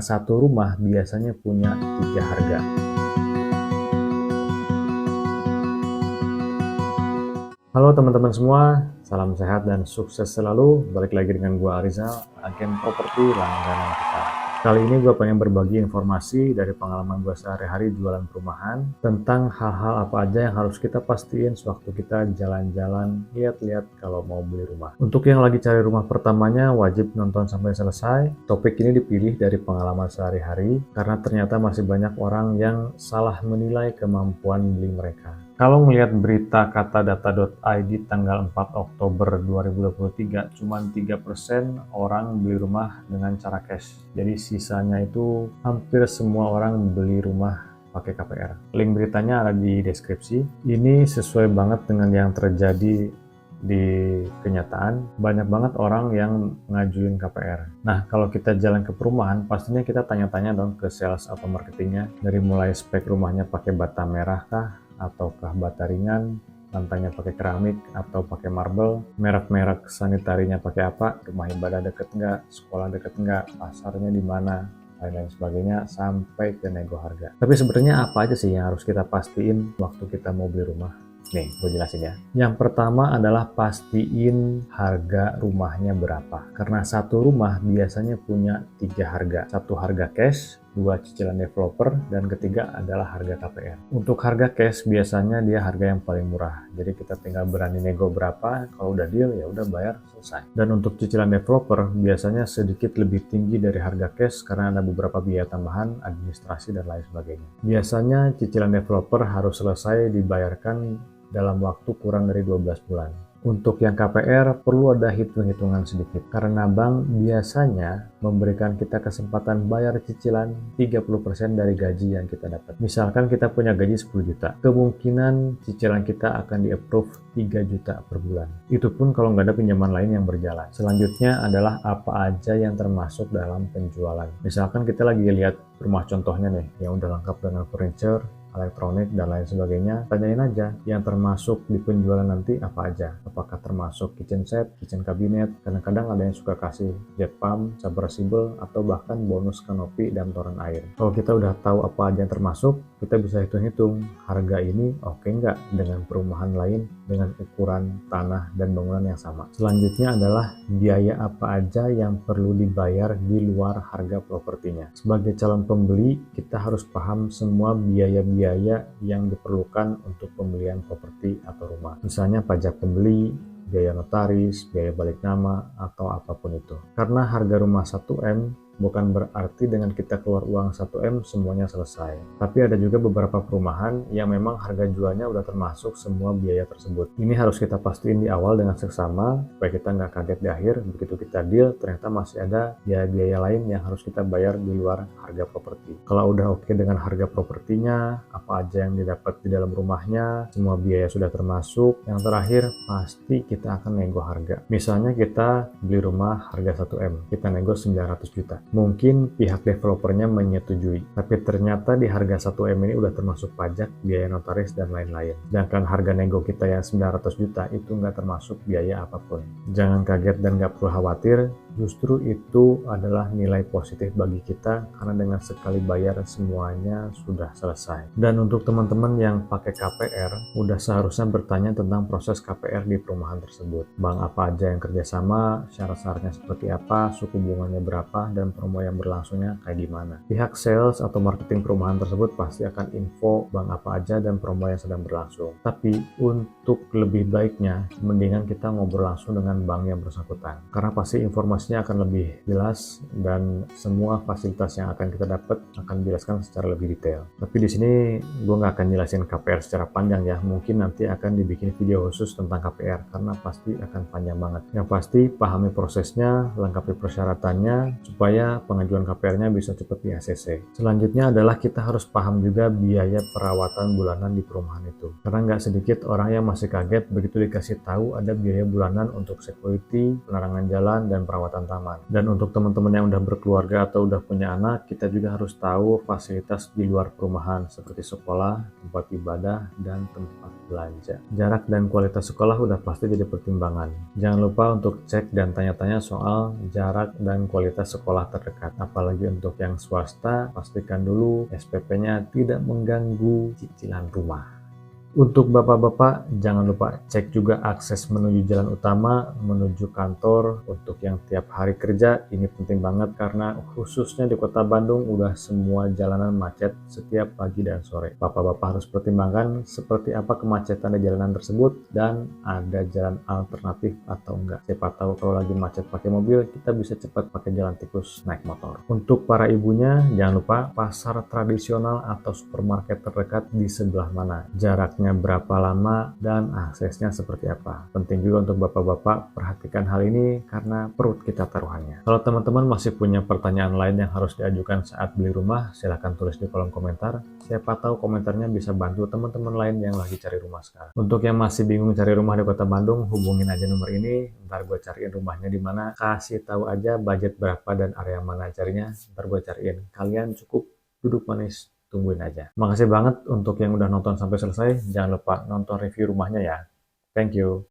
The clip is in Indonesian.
Satu rumah biasanya punya 3 harga. Halo teman-teman semua, salam sehat dan sukses selalu. Balik lagi dengan gua Arizal, agen properti langganan kita. Kali ini gue pengen berbagi informasi dari pengalaman gue sehari-hari jualan perumahan tentang hal-hal apa aja yang harus kita pastiin sewaktu kita jalan-jalan lihat-lihat kalau mau beli rumah. Untuk yang lagi cari rumah pertamanya wajib nonton sampai selesai. Topik ini dipilih dari pengalaman sehari-hari karena ternyata masih banyak orang yang salah menilai kemampuan beli mereka. Kalau melihat berita katadata.id tanggal 4 Oktober 2023, cuma 3% orang beli rumah dengan cara cash. Jadi sisanya itu hampir semua orang beli rumah pakai KPR. Link beritanya ada di deskripsi. Ini sesuai banget dengan yang terjadi di kenyataan. Banyak banget orang yang ngajuin KPR. Nah, kalau kita jalan ke perumahan, pastinya kita tanya-tanya dong ke sales atau marketingnya. Dari mulai spek rumahnya pakai bata merah kah? Ataukah bata ringan, lantainya pakai keramik atau pakai marble, merek-merek sanitarinya pakai apa, rumah ibadah deket nggak, sekolah deket nggak, pasarnya di mana, lain-lain sebagainya, sampai ke nego harga. Tapi sebenarnya apa aja sih yang harus kita pastiin waktu kita mau beli rumah? Nih, gue jelasin ya. Yang pertama adalah pastiin harga rumahnya berapa. Karena satu rumah biasanya punya 3 harga. Satu harga cash, 2 cicilan developer, dan ketiga adalah harga KPR. Untuk harga cash biasanya dia harga yang paling murah. Jadi kita tinggal berani nego berapa, kalau udah deal ya udah bayar selesai. Dan untuk cicilan developer biasanya sedikit lebih tinggi dari harga cash karena ada beberapa biaya tambahan, administrasi dan lain sebagainya. Biasanya cicilan developer harus selesai dibayarkan dalam waktu kurang dari 12 bulan. Untuk yang KPR perlu ada hitung-hitungan sedikit karena bank biasanya memberikan kita kesempatan bayar cicilan 30% dari gaji yang kita dapat. Misalkan kita punya gaji 10 juta, kemungkinan cicilan kita akan di-approve 3 juta per bulan. Itu pun kalau nggak ada pinjaman lain yang berjalan. Selanjutnya adalah apa aja yang termasuk dalam penjualan. Misalkan kita lagi lihat rumah contohnya nih yang udah lengkap dengan furniture, elektronik dan lain sebagainya, tanyain aja yang termasuk di penjualan nanti apa aja. Apakah termasuk kitchen set, kitchen cabinet, kadang-kadang ada yang suka kasih jet pump, submersible, atau bahkan bonus kanopi dan toren air. Kalau kita udah tahu apa aja yang termasuk, kita bisa hitung-hitung harga ini oke nggak dengan perumahan lain dengan ukuran tanah dan bangunan yang sama. Selanjutnya adalah biaya apa aja yang perlu dibayar di luar harga propertinya. Sebagai calon pembeli, kita harus paham semua biaya yang diperlukan untuk pembelian properti atau rumah. Misalnya pajak pembeli, biaya notaris, biaya balik nama, atau apapun itu. Karena harga rumah 1M bukan berarti dengan kita keluar uang 1M semuanya selesai. Tapi ada juga beberapa perumahan yang memang harga jualnya udah termasuk semua biaya tersebut. Ini harus kita pastiin di awal dengan seksama, supaya kita nggak kaget di akhir. Begitu kita deal, ternyata masih ada biaya-biaya lain yang harus kita bayar di luar harga properti. Kalau udah oke dengan harga propertinya, apa aja yang didapat di dalam rumahnya, semua biaya sudah termasuk. Yang terakhir, pasti kita akan nego harga. Misalnya kita beli rumah harga 1M, kita nego 900 juta. Mungkin pihak developernya menyetujui, tapi ternyata di harga 1M ini udah termasuk pajak, biaya notaris, dan lain-lain. Sedangkan harga nego kita yang 900 juta itu nggak termasuk biaya apapun. Jangan kaget dan nggak perlu khawatir, justru itu adalah nilai positif bagi kita karena dengan sekali bayar semuanya sudah selesai. Dan untuk teman-teman yang pakai KPR, udah seharusnya bertanya tentang proses KPR di perumahan tersebut. Bank apa aja yang kerjasama, syarat-syaratnya seperti apa, suku bunganya berapa, dan promo yang berlangsungnya kayak gimana. Pihak sales atau marketing perumahan tersebut pasti akan info bank apa aja dan promo yang sedang berlangsung. Tapi untuk lebih baiknya, mendingan kita ngobrol langsung dengan bank yang bersangkutan. Karena pasti informasinya akan lebih jelas dan semua fasilitas yang akan kita dapat akan dijelaskan secara lebih detail. Tapi di sini gue nggak akan jelasin KPR secara panjang ya. Mungkin nanti akan dibikin video khusus tentang KPR karena pasti akan panjang banget. Yang pasti pahami prosesnya, lengkapi persyaratannya supaya pengajuan KPR-nya bisa cepat di ACC. Selanjutnya adalah kita harus paham juga biaya perawatan bulanan di perumahan itu. Karena nggak sedikit orang yang masih kaget begitu dikasih tahu ada biaya bulanan untuk security, penerangan jalan, dan perawatan taman. Dan untuk teman-teman yang udah berkeluarga atau udah punya anak, kita juga harus tahu fasilitas di luar perumahan seperti sekolah, tempat ibadah, dan tempat belanja. Jarak dan kualitas sekolah udah pasti jadi pertimbangan. Jangan lupa untuk cek dan tanya-tanya soal jarak dan kualitas sekolah terdekat. Apalagi untuk yang swasta, pastikan dulu SPP-nya tidak mengganggu cicilan rumah. Untuk bapak-bapak, jangan lupa cek juga akses menuju jalan utama, menuju kantor. Untuk yang tiap hari kerja, ini penting banget karena khususnya di kota Bandung udah semua jalanan macet setiap pagi dan sore. Bapak-bapak harus pertimbangkan seperti apa kemacetan di jalanan tersebut dan ada jalan alternatif atau enggak. Siapa tahu kalau lagi macet pakai mobil, kita bisa cepat pakai jalan tikus naik motor. Untuk para ibunya, jangan lupa pasar tradisional atau supermarket terdekat di sebelah mana. Jaraknya berapa lama dan aksesnya seperti apa. Penting juga untuk bapak-bapak perhatikan hal ini karena perut kita taruhannya. Kalau teman-teman masih punya pertanyaan lain yang harus diajukan saat beli rumah, silahkan tulis di kolom komentar. Siapa tahu komentarnya bisa bantu teman-teman lain yang lagi cari rumah sekarang. Untuk yang masih bingung cari rumah di kota Bandung, hubungin aja nomor ini. Ntar gue cariin rumahnya di mana. Kasih tahu aja budget berapa dan area mana carinya. Ntar gue cariin. Kalian cukup duduk manis, tungguin aja. Makasih banget untuk yang udah nonton sampai selesai. Jangan lupa nonton review rumahnya ya. Thank you.